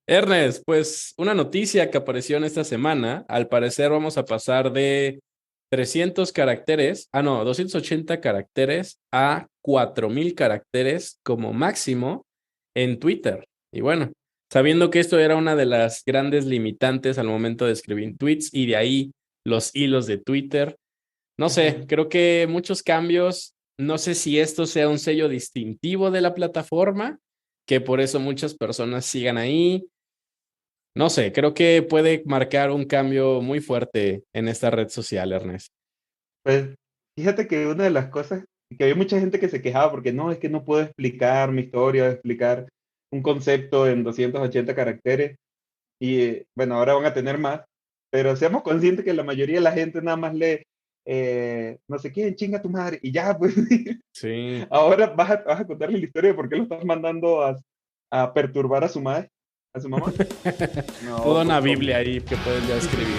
Ernest, pues una noticia que apareció en esta semana, al parecer vamos a pasar de 300 caracteres, no, 280 caracteres a 4000 caracteres como máximo en Twitter. Y bueno, sabiendo que esto era una de las grandes limitantes al momento de escribir tweets y de ahí los hilos de Twitter, no sé, Ajá. creo que muchos cambios, no sé si esto sea un sello distintivo de la plataforma, que por eso muchas personas sigan ahí. No sé, creo que puede marcar un cambio muy fuerte en esta red social, Ernest. Pues fíjate que una de las cosas que había mucha gente que se quejaba porque no, es que no puedo explicar mi historia, explicar un concepto en 280 caracteres y bueno, ahora van a tener más, pero seamos conscientes que la mayoría de la gente nada más lee no sé quién, chinga tu madre y ya, pues Sí, ahora vas a contarle la historia de por qué lo estás mandando a perturbar a su madre, a su mamá. No, toda pues una cómo. Biblia ahí que puedes ya escribir.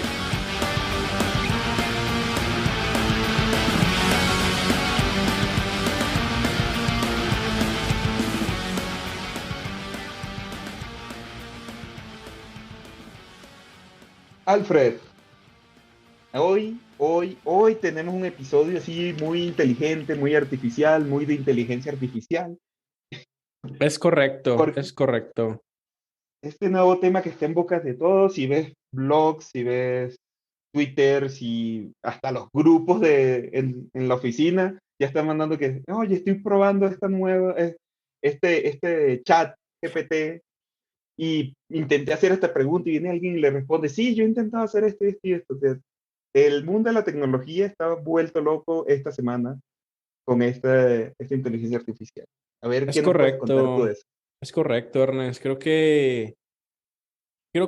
Alfred. Hoy tenemos un episodio así muy inteligente, muy artificial, muy de inteligencia artificial, Es correcto, porque es correcto. este nuevo tema que está en boca de todos, si ves blogs, si ves Twitter, si hasta los grupos en la oficina ya están mandando que, oye, estoy probando esta nueva, este chat GPT y intenté hacer esta pregunta y viene alguien y le responde, sí, yo he intentado hacer esto y esto. O sea, el mundo de la tecnología está vuelto loco esta semana con esta inteligencia artificial. A ver, Es ¿qué nos puedes contar tú correcto, de eso? es correcto, Ernest. Creo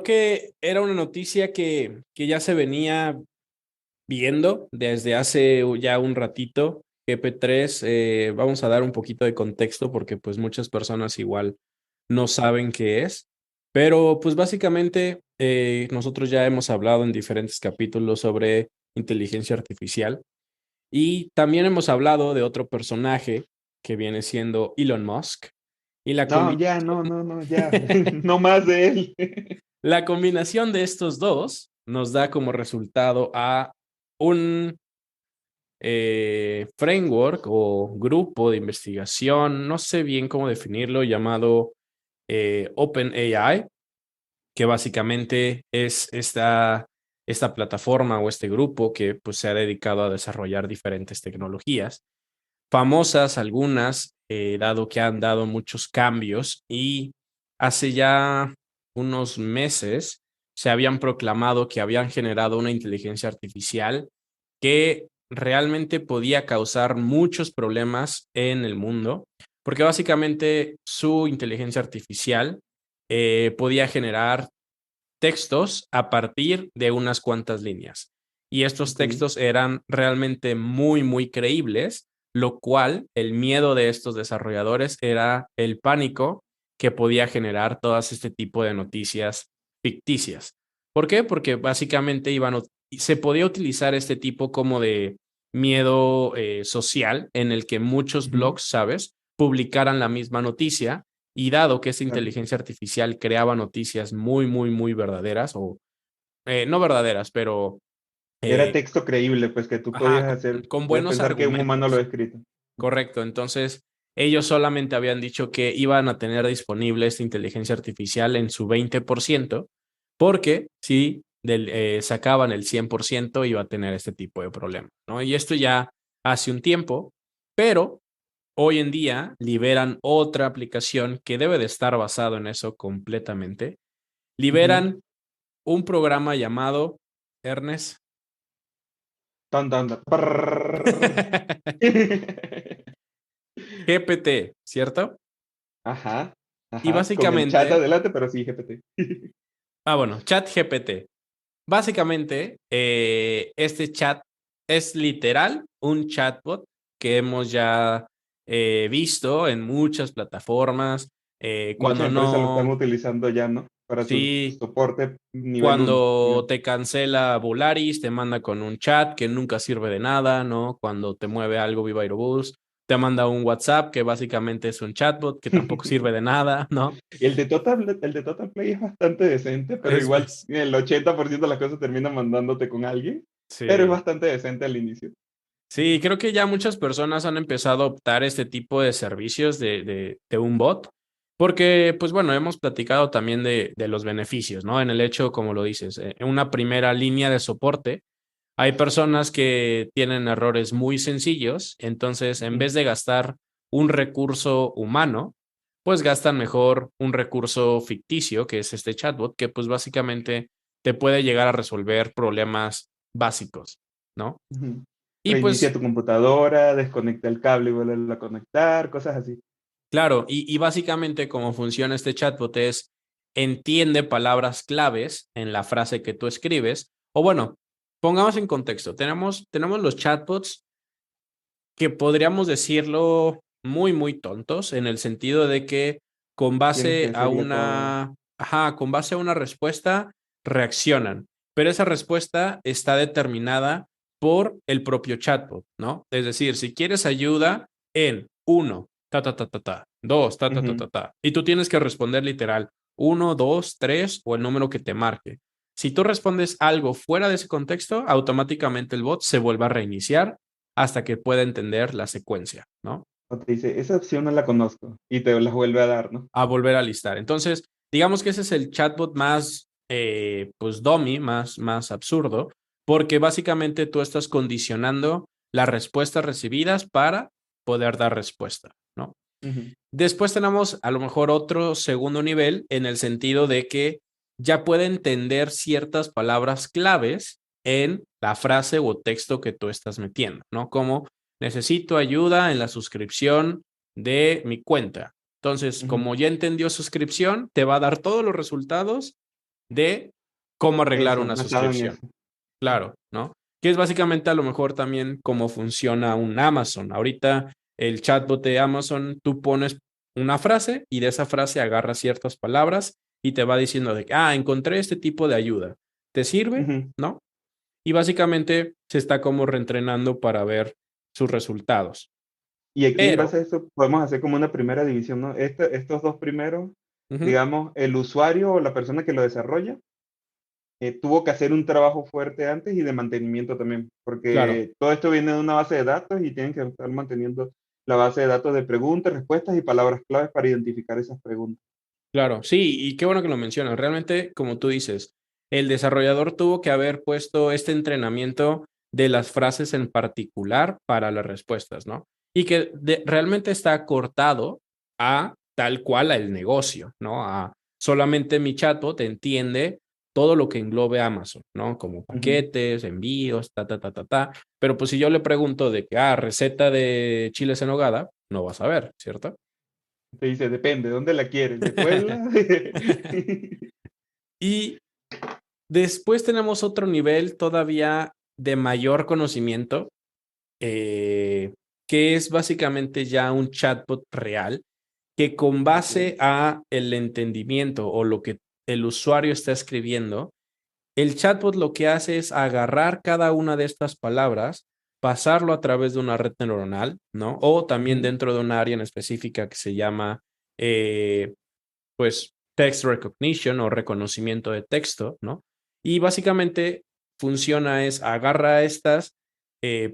que era una noticia que ya se venía viendo desde hace ya un ratito. GP3, vamos a dar un poquito de contexto porque pues muchas personas igual no saben qué es, pero pues básicamente nosotros ya hemos hablado en diferentes capítulos sobre inteligencia artificial y también hemos hablado de otro personaje que viene siendo Elon Musk y No, ya, no, no, no, ya. No más de él. la combinación de estos dos nos da como resultado a un framework o grupo de investigación, no sé bien cómo definirlo, llamado OpenAI, que básicamente es esta plataforma o este grupo que pues, se ha dedicado a desarrollar diferentes tecnologías, famosas algunas, dado que han dado muchos cambios y hace ya unos meses se habían proclamado que habían generado una inteligencia artificial que realmente podía causar muchos problemas en el mundo, porque básicamente su inteligencia artificial podía generar textos a partir de unas cuantas líneas. Y estos Ok. textos eran realmente muy, muy creíbles, lo cual el miedo de estos desarrolladores era el pánico que podía generar todas este tipo de noticias ficticias. ¿Por qué? Porque básicamente se podía utilizar este tipo como de miedo social en el que muchos Ujú, blogs, ¿sabes?, publicaran la misma noticia y dado que esta claro. inteligencia artificial creaba noticias muy, muy, muy verdaderas, o no verdaderas, pero Era eh, texto creíble, pues que tú ajá, podías hacer, con puedes buenos pensar que un humano lo ha argumentos, escrito. correcto. Entonces, ellos solamente habían dicho que iban a tener disponible esta inteligencia artificial en su 20%, porque si sacaban el 100% iba a tener este tipo de problemas, ¿no? Y esto ya hace un tiempo, pero hoy en día liberan otra aplicación que debe de estar basado en eso completamente. Ujú. Liberan un programa llamado Ernest Tan, tan, tan. Prrrr. GPT, ¿cierto? Ajá, Y ajá, con el chat básicamente, adelante, pero sí, GPT. bueno, chat GPT. Básicamente, este chat es literal un chatbot que hemos ya visto en muchas plataformas. Cuando Muchas empresas lo están no, utilizando ya, ¿no? Para su sí, soporte nivel uno, cuando digamos. te cancela Volaris, te manda con un chat que nunca sirve de nada, ¿no? Cuando te mueve algo Viva Aerobús. te manda un WhatsApp que básicamente es un chatbot que tampoco sirve de nada, ¿no? Y el de Total Play es bastante decente, pero Es, igual es- el 80% de las cosas terminan mandándote con alguien, pero es sí. bastante decente al inicio. Sí, creo que ya muchas personas han empezado a optar este tipo de servicios de un bot, porque, pues bueno, hemos platicado también de los beneficios, ¿no? En el hecho, como lo dices, en una primera línea de soporte, hay personas que tienen errores muy sencillos, entonces en Ujú. vez de gastar un recurso humano, pues gastan mejor un recurso ficticio, que es este chatbot, que pues básicamente te puede llegar a resolver problemas básicos, ¿no? Ujú. Y Reinicia pues tu computadora, desconecta el cable y vuelve a conectar, cosas así. claro, y básicamente cómo funciona este chatbot es entiende palabras claves en la frase que tú escribes. O bueno, pongamos en contexto, tenemos los chatbots que podríamos decirlo muy tontos en el sentido de que con Tienes que base a decirle todo. con base a una respuesta reaccionan, pero esa respuesta está determinada por el propio chatbot, ¿no? Es decir, si quieres ayuda en uno, dos, Ujú. y tú tienes que responder literal uno, dos, tres o el número que te marque. Si tú respondes algo fuera de ese contexto, automáticamente el bot se vuelve a reiniciar hasta que pueda entender la secuencia, ¿no? O te dice, esa opción no la conozco y te las vuelve a dar, ¿no? A volver a listar. Entonces, digamos que ese es el chatbot más, pues, dummy, más absurdo, porque básicamente tú estás condicionando las respuestas recibidas para poder dar respuesta, ¿no? Ujú. Después tenemos a lo mejor otro segundo nivel en el sentido de que ya puede entender ciertas palabras claves en la frase o texto que tú estás metiendo, ¿no? Como necesito ayuda en la suscripción de mi cuenta. Entonces, Ujú. como ya entendió suscripción, te va a dar todos los resultados de cómo arreglar Eso, una basado en suscripción. eso. Claro, ¿no? Que es básicamente a lo mejor también cómo funciona un Amazon. Ahorita el chatbot de Amazon, tú pones una frase y de esa frase agarras ciertas palabras y te va diciendo de que, encontré este tipo de ayuda. ¿Te sirve? Ujú. ¿No? Y básicamente se está como reentrenando para ver sus resultados. Y aquí en Pero, base a eso podemos hacer como una primera división, ¿no? Estos dos primeros, ujú, digamos, el usuario o la persona que lo desarrolla tuvo que hacer un trabajo fuerte antes y de mantenimiento también, claro. porque todo esto viene de una base de datos y tienen que estar manteniendo la base de datos de preguntas, respuestas y palabras claves para identificar esas preguntas. Claro, sí, y qué bueno que lo mencionas. Realmente, como tú dices, el desarrollador tuvo que haber puesto este entrenamiento de las frases en particular para las respuestas, ¿no? Y que realmente está cortado a tal cual al negocio, ¿no? A solamente mi chatbot entiende todo lo que englobe Amazon, ¿no? Como Ujú. paquetes, envíos, ta. Pero pues si yo le pregunto de que, receta de chiles en nogada, no vas a ver, ¿cierto? Te dice, depende, ¿dónde la quieres? ¿De Puebla? Y después tenemos otro nivel todavía de mayor conocimiento, eh, que es básicamente ya un chatbot real, que con Ok. base a el entendimiento o lo que el usuario está escribiendo, el chatbot lo que hace es agarrar cada una de estas palabras, pasarlo a través de una red neuronal, ¿no? O también Ujú. dentro de un área en específica que se llama, eh, pues, text recognition o reconocimiento de texto, ¿no? Y básicamente funciona es agarra estas,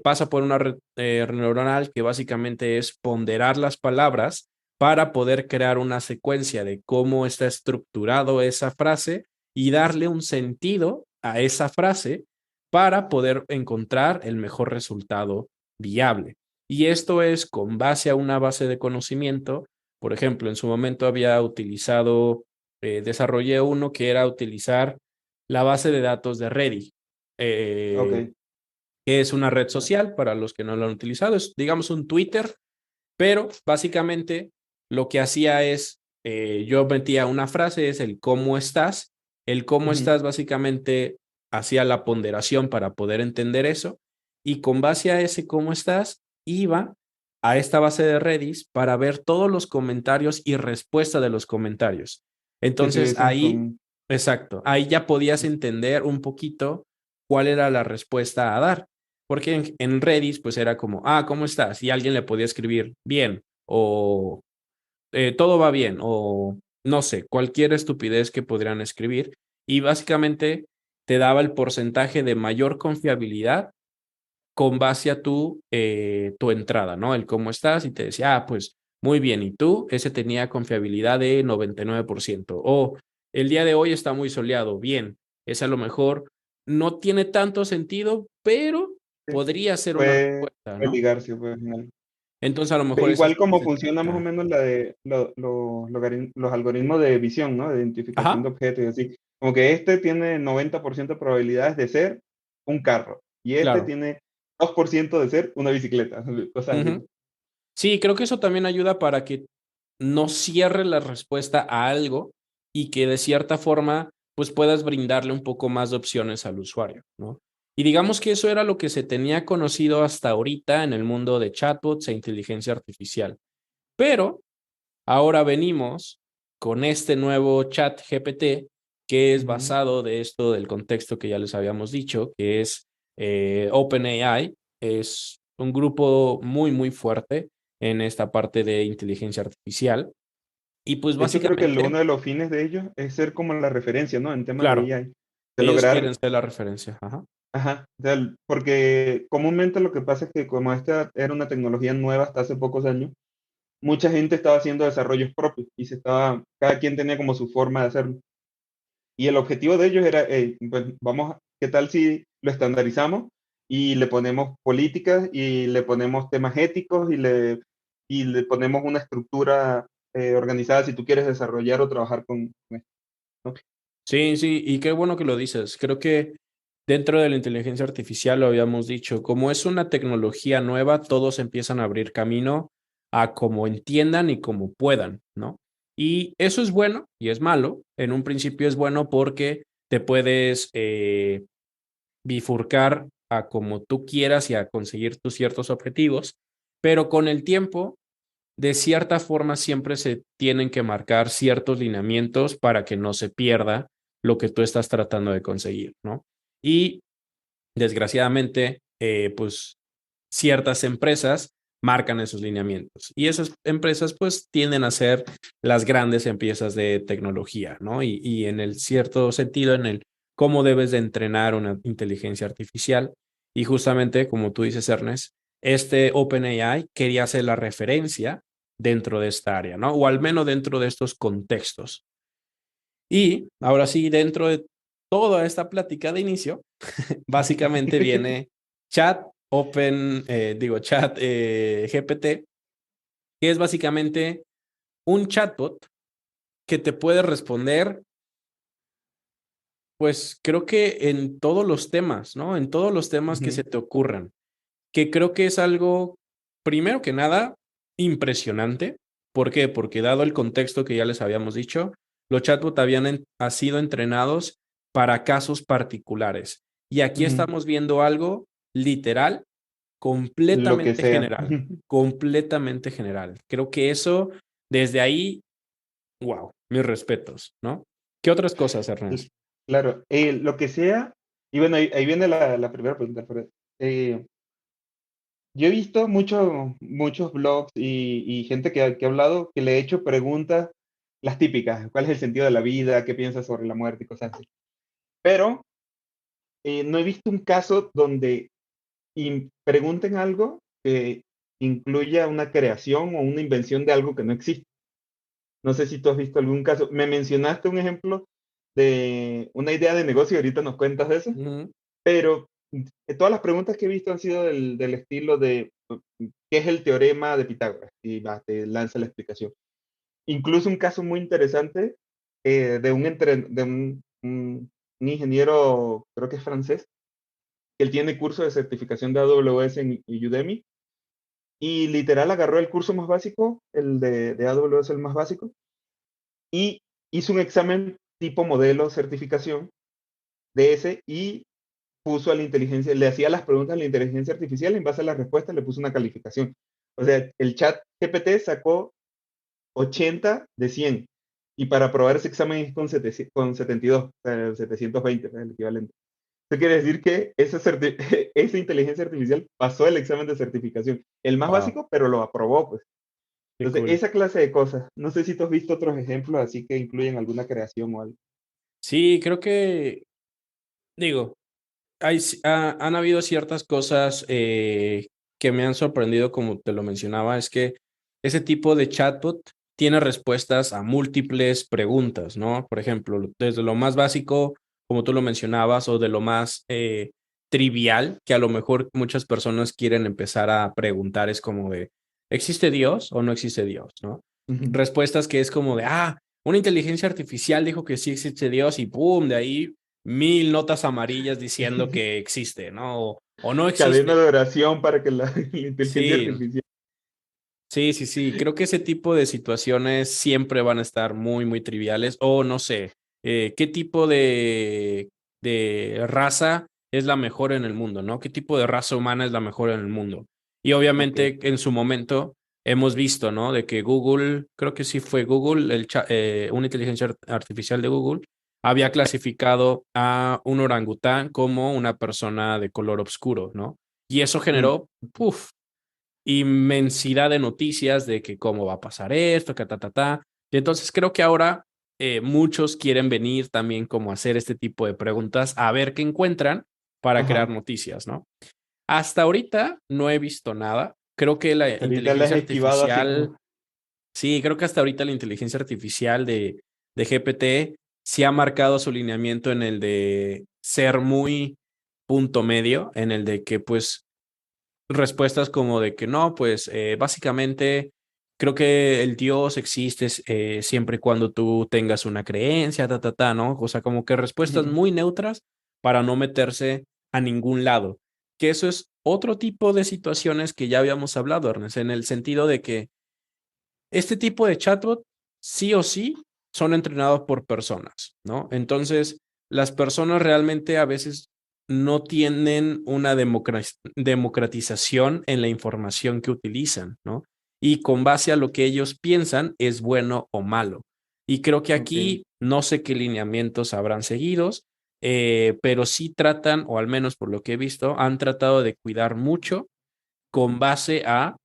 pasa por una red neuronal que básicamente es ponderar las palabras para poder crear una secuencia de cómo está estructurado esa frase y darle un sentido a esa frase para poder encontrar el mejor resultado viable. Y esto es con base a una base de conocimiento. Por ejemplo, en su momento había utilizado, desarrollé uno que era utilizar la base de datos de Reddit, eh, Ok. que es una red social para los que no lo han utilizado, es digamos un Twitter, pero básicamente lo que hacía es, yo metía una frase, es el cómo Ujú. estás básicamente hacía la ponderación para poder entender eso, y con base a ese cómo estás, iba a esta base de Redis para ver todos los comentarios y respuesta de los comentarios. Que Entonces tuviesen ahí, con... exacto, ahí ya podías entender un poquito cuál era la respuesta a dar. Porque en Redis, pues era como, ¿cómo estás? Y alguien le podía escribir bien, o todo va bien, o no sé, cualquier estupidez que podrían escribir. Y básicamente te daba el porcentaje de mayor confiabilidad con base a tu entrada, ¿no? El cómo estás y te decía, pues muy bien, ¿y tú? Ese tenía confiabilidad de 99%. O el día de hoy está muy soleado, bien, ese a lo mejor no tiene tanto sentido, pero Sí. podría ser una Puede, respuesta, puede ¿no? ligarse, pues, al final. Entonces a lo mejor esa es Igual una como funciona más o estadística. menos la de los algoritmos de visión, ¿no? De identificación Ajá, de objetos y así. Como que este tiene 90% de probabilidades de ser un carro y este claro. tiene 2% de ser una bicicleta. Cosas así. Ujú. Sí, creo que eso también ayuda para que no cierre la respuesta a algo y que de cierta forma pues puedas brindarle un poco más de opciones al usuario, ¿no? Y digamos que eso era lo que se tenía conocido hasta ahorita en el mundo de chatbots e inteligencia artificial. Pero ahora venimos con este nuevo chat GPT que es Ujú. basado de esto del contexto que ya les habíamos dicho, que es OpenAI. Es un grupo muy, muy fuerte en esta parte de inteligencia artificial. Y pues De hecho, creo que básicamente, uno de los fines de ellos es ser como la referencia, ¿no? En temas claro, de AI. De ellos lograr, quieren ser la referencia. Ajá. ajá, porque comúnmente lo que pasa es que como esta era una tecnología nueva hasta hace pocos años, mucha gente estaba haciendo desarrollos propios y cada quien tenía como su forma de hacerlo. Y el objetivo de ellos era, pues ¿qué tal si lo estandarizamos y le ponemos políticas y le ponemos temas éticos y le ponemos una estructura organizada si tú quieres desarrollar o trabajar con esto, ¿no? Sí, sí, y qué bueno que lo dices. Creo que dentro de la inteligencia artificial lo habíamos dicho, como es una tecnología nueva, todos empiezan a abrir camino a como entiendan y como puedan, ¿no? Y eso es bueno y es malo. En un principio es bueno porque te puedes bifurcar a como tú quieras y a conseguir tus ciertos objetivos, pero con el tiempo de cierta forma siempre se tienen que marcar ciertos lineamientos para que no se pierda lo que tú estás tratando de conseguir, ¿no? Y desgraciadamente, pues ciertas empresas marcan esos lineamientos y esas empresas pues tienden a ser las grandes empresas de tecnología, ¿no? Y en el cierto sentido, en el cómo debes de entrenar una inteligencia artificial y justamente como tú dices, Ernest, este OpenAI quería ser la referencia dentro de esta área, ¿no? O al menos dentro de estos contextos. Y ahora sí, dentro de toda esta plática de inicio, básicamente viene chat GPT, que es básicamente un chatbot que te puede responder, pues creo que en todos los temas, ¿no? En todos los temas que se Ujú, te ocurran, que creo que es algo, primero que nada, impresionante. ¿Por qué? Porque dado el contexto que ya les habíamos dicho, los chatbots han sido entrenados para casos particulares. Y aquí ujú. estamos viendo algo literal, Lo que completamente sea. general, completamente general. Creo que eso, desde ahí, wow, mis respetos, ¿no? ¿Qué otras cosas, Ernest? Claro, lo que sea. Y bueno, ahí viene la primera pregunta. Eh, yo he visto muchos blogs y gente que ha hablado que le he hecho preguntas, las típicas, ¿cuál es el sentido de la vida? ¿Qué piensas sobre la muerte? Y cosas así. Pero no he visto un caso donde pregunten algo que incluya una creación o una invención de algo que no existe. No sé si tú has visto algún caso. Me mencionaste un ejemplo de una idea de negocio, ahorita nos cuentas de eso, Ujú. pero todas las preguntas que he visto han sido del estilo de ¿qué es el teorema de Pitágoras? Y va, te lanza la explicación. Incluso un caso muy interesante de un ingeniero, creo que es francés, que él tiene curso de certificación de AWS en Udemy, y literal agarró el curso más básico, el de AWS, el más básico, y hizo un examen tipo modelo certificación de ese y puso a la inteligencia, le hacía las preguntas a la inteligencia artificial y en base a las respuestas le puso una calificación. O sea, el chat GPT sacó 80 de 100 y para aprobar ese examen es con 72, o sea, 720, el equivalente. Eso quiere decir que esa inteligencia artificial pasó el examen de certificación. El más Wow, básico, pero lo aprobó, pues. qué Entonces, cool. esa clase de cosas. No sé si tú has visto otros ejemplos así que incluyen alguna creación o algo. Sí, creo que, digo, han habido ciertas cosas que me han sorprendido, como te lo mencionaba, es que ese tipo de chatbot tiene respuestas a múltiples preguntas, ¿no? Por ejemplo, desde lo más básico, como tú lo mencionabas, o de lo más trivial, que a lo mejor muchas personas quieren empezar a preguntar, es como de, ¿existe Dios o no existe Dios, ¿no? Ujú. Respuestas que es como de, una inteligencia artificial dijo que sí existe Dios y ¡pum! De ahí 1000 notas amarillas diciendo que existe, ¿no? O no Cadena existe. de oración para que la inteligencia Sí, artificial. sí, sí, sí. Creo que ese tipo de situaciones siempre van a estar muy, muy triviales. O no sé, ¿qué tipo de raza es la mejor en el mundo, ¿no? ¿Qué tipo de raza humana es la mejor en el mundo? Y Ok. obviamente en su momento hemos visto, ¿no? De que Google, creo que sí fue Google, una inteligencia artificial de Google, había clasificado a un orangután como una persona de color oscuro, ¿no? Y eso Mm, generó, ¡puf! Inmensidad de noticias de que cómo va a pasar esto, que ta, ta, ta. Y entonces creo que ahora muchos quieren venir también como a hacer este tipo de preguntas, a ver qué encuentran para crear ajá. noticias, ¿no? Hasta ahorita no he visto nada. Creo que la Ahorita la has inteligencia esquivado así como. artificial, sí, creo que hasta ahorita la inteligencia artificial de GPT sí ha marcado su lineamiento en el de ser muy punto medio, en el de que pues respuestas como de que no, pues básicamente creo que el Dios existe siempre y cuando tú tengas una creencia, ta, ta, ta, ¿no? O sea, como que respuestas Ujú. muy neutras para no meterse a ningún lado. Que eso es otro tipo de situaciones que ya habíamos hablado, Ernest, en el sentido de que este tipo de chatbot sí o sí son entrenados por personas, ¿no? Entonces, las personas realmente a veces no tienen una democratización en la información que utilizan, ¿no? Y con base a lo que ellos piensan es bueno o malo. Y creo que Ok. aquí no sé qué lineamientos habrán seguidos, pero sí tratan, o al menos por lo que he visto, han tratado de cuidar mucho con base a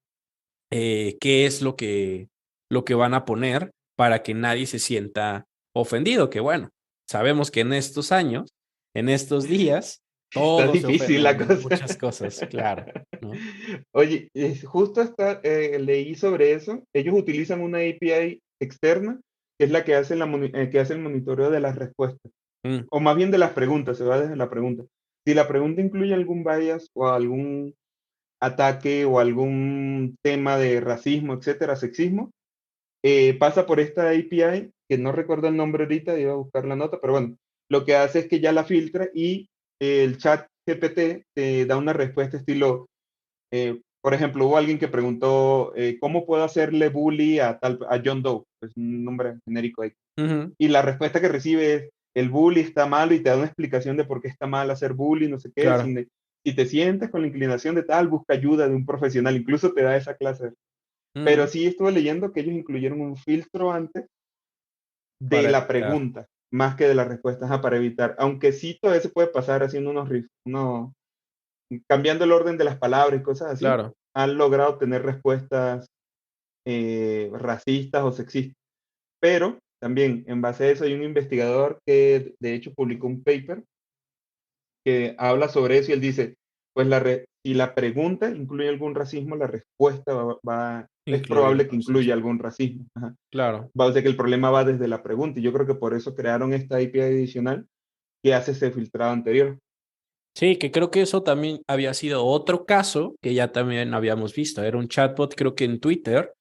qué es lo que van a poner para que nadie se sienta ofendido, que bueno, sabemos que en estos años, en estos días, Está todos se difícil la ofenden de cosa. muchas cosas, claro, ¿no? Oye, justo leí sobre eso. Ellos utilizan una API externa, que es la que hace, que hace el monitoreo de las respuestas, Mm, o más bien de las preguntas, se va desde la pregunta. Si la pregunta incluye algún bias o algún ataque o algún tema de racismo, etcétera, sexismo, pasa por esta API, que no recuerdo el nombre ahorita, iba a buscar la nota, pero bueno, lo que hace es que ya la filtra y el chat GPT te da una respuesta estilo, por ejemplo, hubo alguien que preguntó, ¿cómo puedo hacerle bully a John Doe? Es un nombre genérico ahí. ujú, Y la respuesta que recibe es, el bully está malo y te da una explicación de por qué está mal hacer bully, no sé qué. claro. Si te sientes con la inclinación de tal, busca ayuda de un profesional, incluso te da esa clase. Pero Mm, sí estuve leyendo que ellos incluyeron un filtro antes de para la evitar, pregunta, más que de las respuestas, para evitar. Aunque sí todavía se puede pasar haciendo cambiando el orden de las palabras y cosas así, claro. han logrado tener respuestas racistas o sexistas. Pero también, en base a eso, hay un investigador que de hecho publicó un paper que habla sobre eso y él dice, pues si la pregunta incluye algún racismo, la respuesta es Incluye probable que incluya racismo. algún racismo. Ajá. Claro. Va a ser que el problema va desde la pregunta y yo creo que por eso crearon esta API adicional que hace ese filtrado anterior. Sí, que creo que eso también había sido otro caso que ya también habíamos visto. Era un chatbot, creo que en Twitter,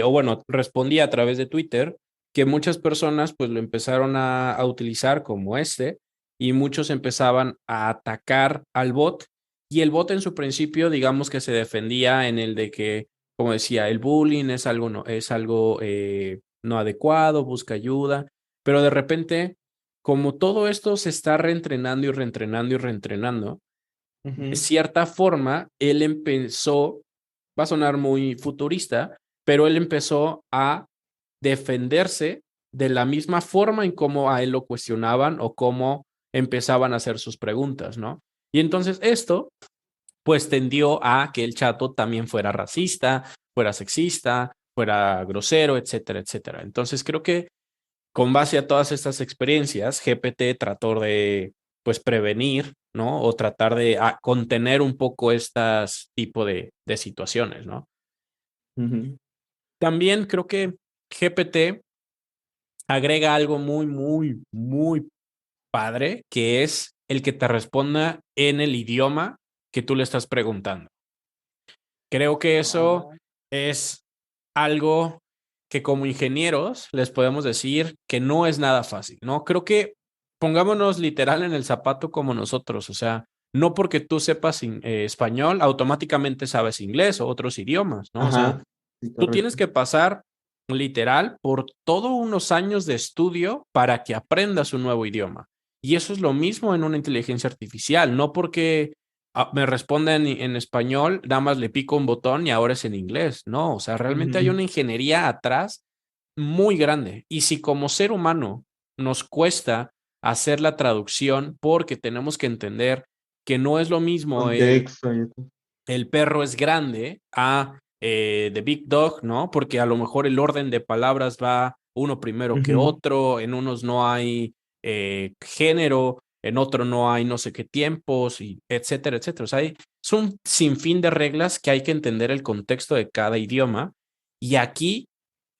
o bueno, respondía a través de Twitter, que muchas personas pues lo empezaron a utilizar como y muchos empezaban a atacar al bot, y el bot en su principio, digamos que se defendía en el de que, como decía, el bullying es algo no adecuado, busca ayuda, pero de repente, como todo esto se está reentrenando y reentrenando y reentrenando, de Ujú, cierta forma, él empezó, va a sonar muy futurista, pero él empezó a defenderse de la misma forma en cómo a él lo cuestionaban o cómo empezaban a hacer sus preguntas, ¿no? Y entonces esto, pues tendió a que el chatbot también fuera racista, fuera sexista, fuera grosero, etcétera, etcétera. Entonces creo que con base a todas estas experiencias, GPT trató de, pues, prevenir, ¿no? O tratar de contener un poco estas tipo de situaciones, ¿no? Ujú. También creo que GPT agrega algo muy, muy, muy padre, que es el que te responda en el idioma que tú le estás preguntando. Creo que eso Ah, es algo que como ingenieros les podemos decir que no es nada fácil, ¿no? Creo que pongámonos literal en el zapato como nosotros, o sea, no porque tú sepas español, automáticamente sabes inglés o otros idiomas, ¿no? O sea, ajá, sí, tú tienes correcto. que pasar literal por todos unos años de estudio para que aprendas un nuevo idioma. Y eso es lo mismo en una inteligencia artificial, no porque me responde en español, nada más le pico un botón y ahora es en inglés. No, o sea, realmente hay Ujú. una ingeniería atrás muy grande. Y si como ser humano nos cuesta hacer la traducción porque tenemos que entender que no es lo mismo Contexto y eso. el perro es grande a The Big Dog, ¿no? Porque a lo mejor el orden de palabras va uno primero que Ujú. otro, en unos no hay género, en otro no hay no sé qué tiempos, y etcétera, etcétera. O sea, es un sinfín de reglas que hay que entender el contexto de cada idioma. Y aquí,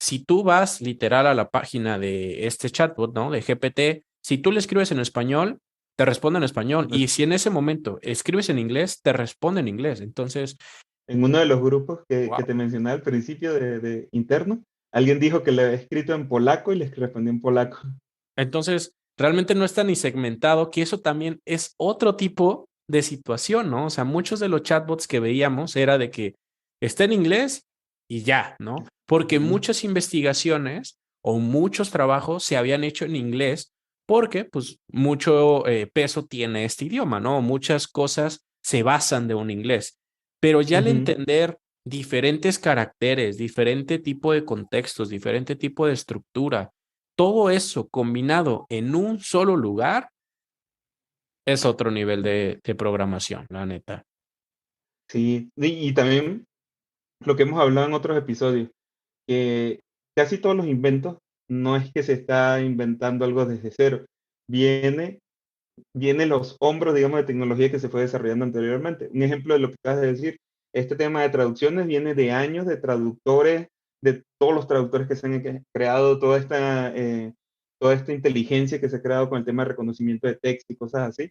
si tú vas literal a la página de este chatbot, ¿no? De GPT, si tú le escribes en español, te responde en español. Y si en ese momento escribes en inglés, te responde en inglés. Entonces, En uno de los grupos que wow. te mencioné al principio de interno, alguien dijo que le había escrito en polaco y les respondió en polaco. Entonces, realmente no está ni segmentado, que eso también es otro tipo de situación, ¿no? O sea, muchos de los chatbots que veíamos era de que está en inglés y ya, ¿no? Porque Ujú. muchas investigaciones o muchos trabajos se habían hecho en inglés porque, pues, mucho peso tiene este idioma, ¿no? Muchas cosas se basan de un inglés. Pero ya al Ujú. entender diferentes caracteres, diferente tipo de contextos, diferente tipo de estructura, todo eso combinado en un solo lugar es otro nivel de programación, la neta. Sí, y también lo que hemos hablado en otros episodios, que casi todos los inventos no es que se está inventando algo desde cero, viene, viene los hombros, digamos, de tecnología que se fue desarrollando anteriormente. Un ejemplo de lo que acabas de decir, este tema de traducciones viene de años de traductores, de todos los traductores que se han creado, toda esta inteligencia que se ha creado con el tema de reconocimiento de texto y cosas así,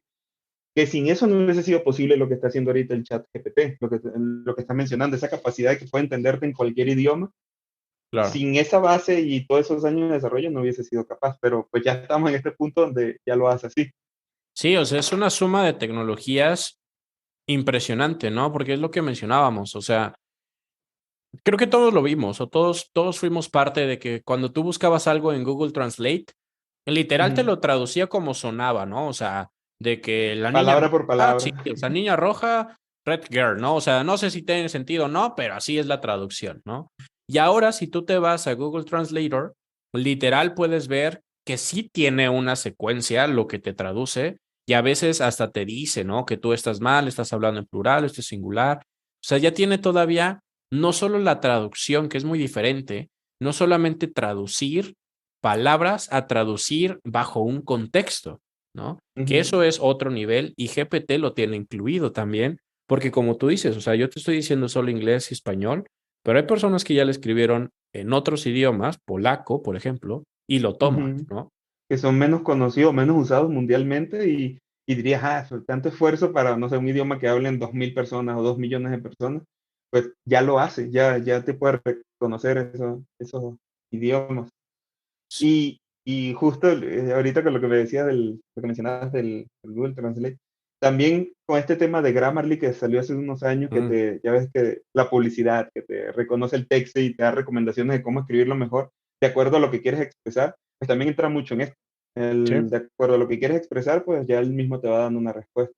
que sin eso no hubiese sido posible lo que está haciendo ahorita el chat GPT, lo que está mencionando, esa capacidad de que puede entenderte en cualquier idioma. Claro. Sin esa base y todos esos años de desarrollo no hubiese sido capaz, pero pues ya estamos en este punto donde ya lo hace así. Sí, o sea, es una suma de tecnologías impresionante, ¿no? Porque es lo que mencionábamos, o sea, creo que todos lo vimos o todos fuimos parte de que cuando tú buscabas algo en Google Translate, literal te Ujú. lo traducía como sonaba, ¿no? O sea, de que la niña Palabra por roja, sí, palabra. o sea, niña roja, red girl, ¿no? O sea, no sé si tiene sentido o no, pero así es la traducción, ¿no? Y ahora, si tú te vas a Google Translator, literal puedes ver que sí tiene una secuencia lo que te traduce y a veces hasta te dice, ¿no? Que tú estás mal, estás hablando en plural, esto es singular. O sea, ya tiene todavía no solo la traducción, que es muy diferente, no solamente traducir palabras a traducir bajo un contexto, ¿no? Que Ujú. eso es otro nivel y GPT lo tiene incluido también, porque como tú dices, o sea, yo te estoy diciendo solo inglés y español, pero hay personas que ya le escribieron en otros idiomas, polaco, por ejemplo, y lo toman, Ujú. ¿no? Que son menos conocidos, menos usados mundialmente y dirías, tanto esfuerzo para, no sé, un idioma que hablen 2.000 personas o 2 millones de personas, pues ya lo hace, ya te puede reconocer esos idiomas. Y justo ahorita con lo que me decías lo que mencionabas del Google Translate, también con este tema de Grammarly que salió hace unos años, Mm, ya ves que la publicidad, que te reconoce el texto y te da recomendaciones de cómo escribirlo mejor, de acuerdo a lo que quieres expresar, pues también entra mucho en esto. sí, De acuerdo a lo que quieres expresar, pues ya él mismo te va dando una respuesta.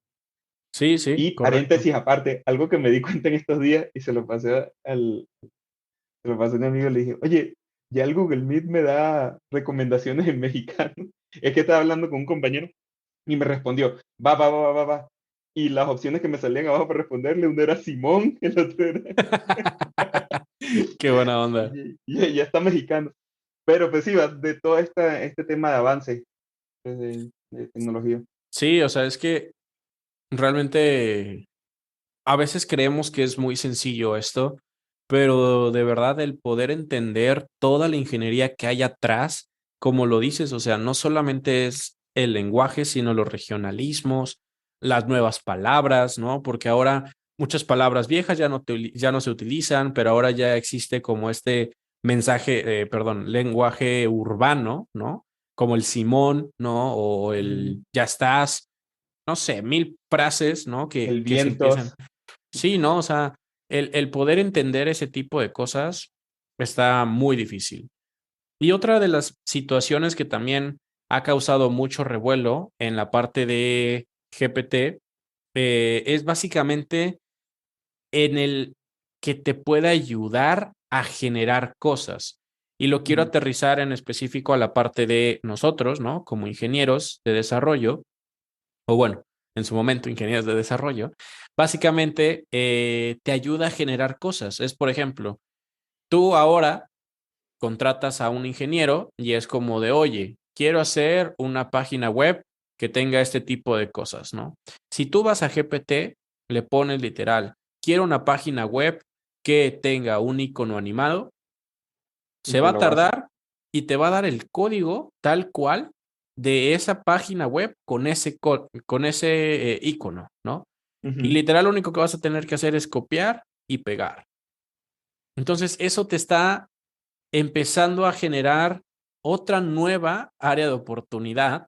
sí, sí, Y correcto. paréntesis aparte, algo que me di cuenta en estos días y se lo pasé a un amigo, le dije, oye, ya el Google Meet me da recomendaciones en mexicano. Es que estaba hablando con un compañero y me respondió, va. Y las opciones que me salían abajo para responderle, uno era Simón, el otro era, Qué buena onda. ya está mexicano. Pero pues sí, va de todo este tema de avance pues, de tecnología. Sí, o sea, es que realmente a veces creemos que es muy sencillo esto, pero de verdad el poder entender toda la ingeniería que hay atrás, como lo dices, o sea, no solamente es el lenguaje, sino los regionalismos, las nuevas palabras, ¿no? Porque ahora muchas palabras viejas ya no se utilizan, pero ahora ya existe como este mensaje, perdón, lenguaje urbano, ¿no? Como el Simón, ¿no? O Ujú. el ya estás, no sé, mil frases, ¿no? El Que se empiezan. vientos. Sí, ¿no? O sea, el poder entender ese tipo de cosas está muy difícil. Y otra de las situaciones que también ha causado mucho revuelo en la parte de GPT es básicamente en el que te pueda ayudar a generar cosas. Y lo quiero Ujú. aterrizar en específico a la parte de nosotros, ¿no? Como ingenieros de desarrollo, o bueno, en su momento ingenieros de desarrollo, básicamente te ayuda a generar cosas. Es, por ejemplo, tú ahora contratas a un ingeniero y es como de, oye, quiero hacer una página web que tenga este tipo de cosas, ¿no? Si tú vas a GPT, le pones literal, quiero una página web que tenga un icono animado, Y se va te a lo hace. tardar y te va a dar el código tal cual de esa página web con ese icono, ¿no? Y Ujú. literal lo único que vas a tener que hacer es copiar y pegar. Entonces, eso te está empezando a generar otra nueva área de oportunidad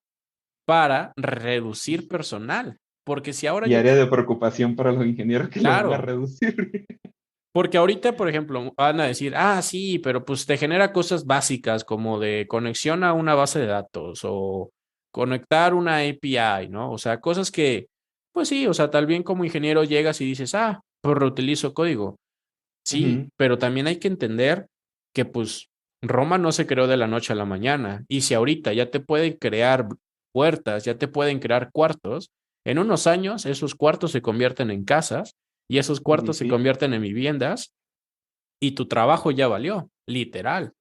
para reducir personal. Porque si ahora Y ya área te... de preocupación para los ingenieros que lo van a Claro, reducir. porque ahorita, por ejemplo, van a decir, ah, sí, pero pues te genera cosas básicas como de conexión a una base de datos o conectar una API, ¿no? O sea, cosas que, pues sí, o sea, tal bien como ingeniero llegas y dices, ah, pues reutilizo código. Sí, Ujú. pero también hay que entender que pues Roma no se creó de la noche a la mañana. Y si ahorita ya te pueden crear puertas, ya te pueden crear cuartos, en unos años esos cuartos se convierten en casas y esos Y cuartos se sí, convierten en viviendas y tu trabajo ya valió, literal.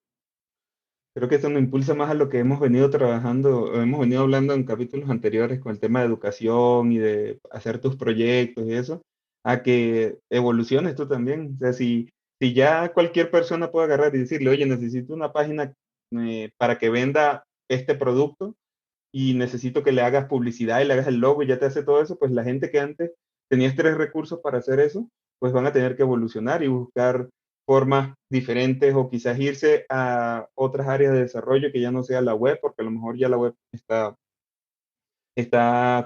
creo que eso nos impulsa más a lo que hemos venido trabajando, o hemos venido hablando en capítulos anteriores con el tema de educación y de hacer tus proyectos y eso, a que evoluciones tú también. O sea, si ya cualquier persona puede agarrar y decirle, oye, necesito una página para que venda este producto y necesito que le hagas publicidad y le hagas el logo y ya te hace todo eso, pues la gente que antes tenía tres recursos para hacer eso, pues van a tener que evolucionar y buscar formas diferentes o quizás irse a otras áreas de desarrollo que ya no sea la web, porque a lo mejor ya la web está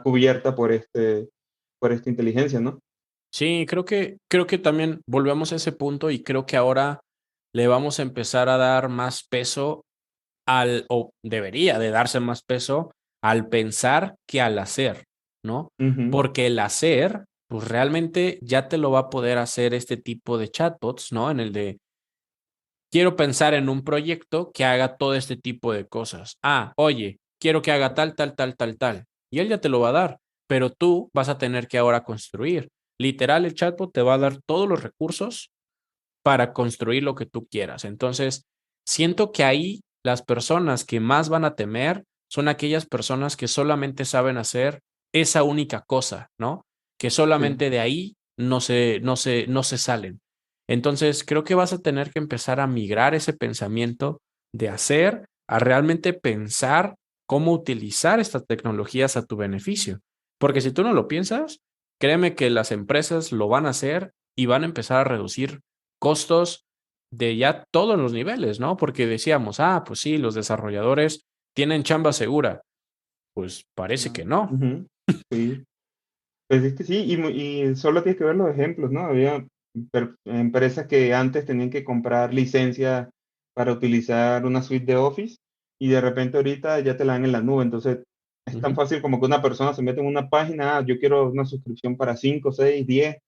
cubierta por esta inteligencia, ¿no? Sí, creo que también volvemos a ese punto y creo que ahora le vamos a empezar a dar más peso o debería de darse más peso al pensar que al hacer, ¿no? Ujú. Porque el hacer, pues realmente ya te lo va a poder hacer este tipo de chatbots, ¿no? En el de, quiero pensar en un proyecto que haga todo este tipo de cosas. Ah, oye, quiero que haga tal. Y él ya te lo va a dar, pero tú vas a tener que ahora construir. Literal, el chatbot te va a dar todos los recursos para construir lo que tú quieras. Entonces, siento que ahí las personas que más van a temer son aquellas personas que solamente saben hacer esa única cosa, ¿no? Que Sí. solamente de ahí no se salen. Entonces, creo que vas a tener que empezar a migrar ese pensamiento de hacer a realmente pensar cómo utilizar estas tecnologías a tu beneficio. Porque si tú no lo piensas, créeme que las empresas lo van a hacer y van a empezar a reducir costos de ya todos los niveles, ¿no? Porque decíamos, ah, pues sí, los desarrolladores tienen chamba segura. Pues parece que No. no. Ujú. Sí. Pues es que sí, y solo tienes que ver los ejemplos, ¿no? Había empresas que antes tenían que comprar licencia para utilizar una suite de Office y de repente ahorita ya te la dan en la nube. Entonces es tan Ujú, fácil como que una persona se mete en una página, yo quiero una suscripción para 5, 6, 10,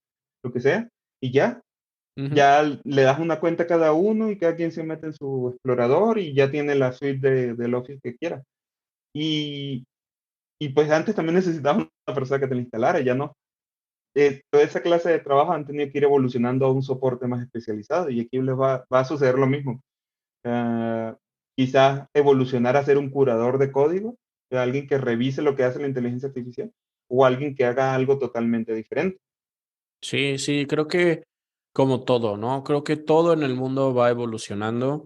lo que sea, y ujú. ya le das una cuenta a cada uno y cada quien se mete en su explorador y ya tiene la suite del Office que quiera. Y Y pues antes también necesitabas una persona que te la instalara, ya no. Toda esa clase de trabajo han tenido que ir evolucionando a un soporte más especializado y aquí les va a suceder lo mismo. Ah, quizás evolucionar a ser un curador de código, alguien que revise lo que hace la inteligencia artificial o alguien que haga algo totalmente diferente. Sí, sí, creo que como todo, ¿no? Creo que todo en el mundo va evolucionando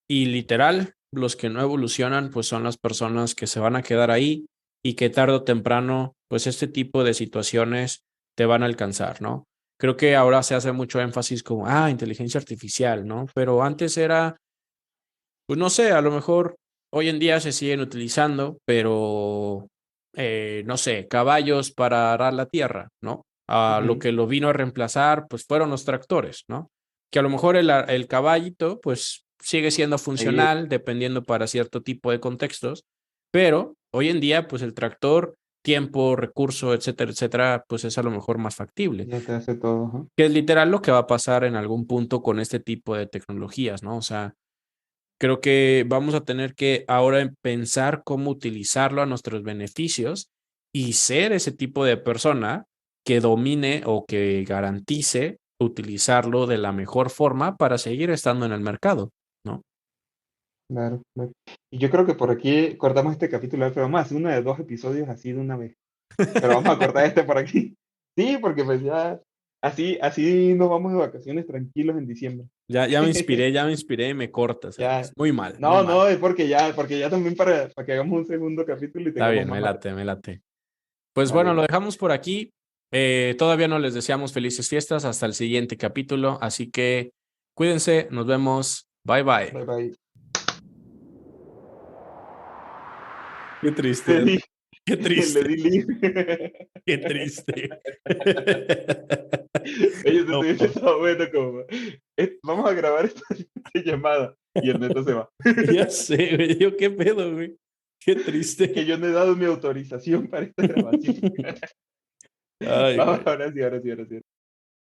y literal, los que no evolucionan, pues son las personas que se van a quedar ahí y que tarde o temprano, pues este tipo de situaciones te van a alcanzar, ¿no? Creo que ahora se hace mucho énfasis como, inteligencia artificial, ¿no? Pero antes era, pues no sé, a lo mejor hoy en día se siguen utilizando, pero no sé, caballos para arar la tierra, ¿no? Lo Ujú. que lo vino a reemplazar, pues fueron los tractores, ¿no? Que a lo mejor el caballito, pues sigue siendo Ahí funcional dependiendo para cierto tipo de contextos, pero hoy en día, pues el tractor, tiempo, recurso, etcétera, pues es a lo mejor más factible, ya te hace todo. Ajá. que es literal lo que va a pasar en algún punto con este tipo de tecnologías, ¿no? O sea, creo que vamos a tener que ahora pensar cómo utilizarlo a nuestros beneficios y ser ese tipo de persona que domine o que garantice utilizarlo de la mejor forma para seguir estando en el mercado, ¿no? Claro, claro. Y yo creo que por aquí cortamos este capítulo, pero vamos a hacer uno de 2 episodios así de una vez. Pero vamos a cortar este por aquí. Sí, porque pues ya así nos vamos de vacaciones tranquilos en diciembre. Ya me inspiré y me cortas, Ya. Ernest. Muy mal, muy No, mal. no, es porque ya también para que hagamos un segundo capítulo y Está tengamos bien, más me material. late, me late. Pues Dale, bueno, lo dale. dejamos por aquí. Todavía no les deseamos felices fiestas hasta el siguiente capítulo, así que cuídense, nos vemos. Bye bye. Bye, bye. Qué Le triste, di, qué le triste, di leave. qué triste. Oye, No, te estoy todo bueno como, vamos a grabar esta llamada y el neto se va. ya sé, güey. Yo qué pedo, güey. Qué Que triste. yo no he dado mi autorización para esta grabación. Ay, Vamos, güey. ahora sí, ahora sí, ahora sí.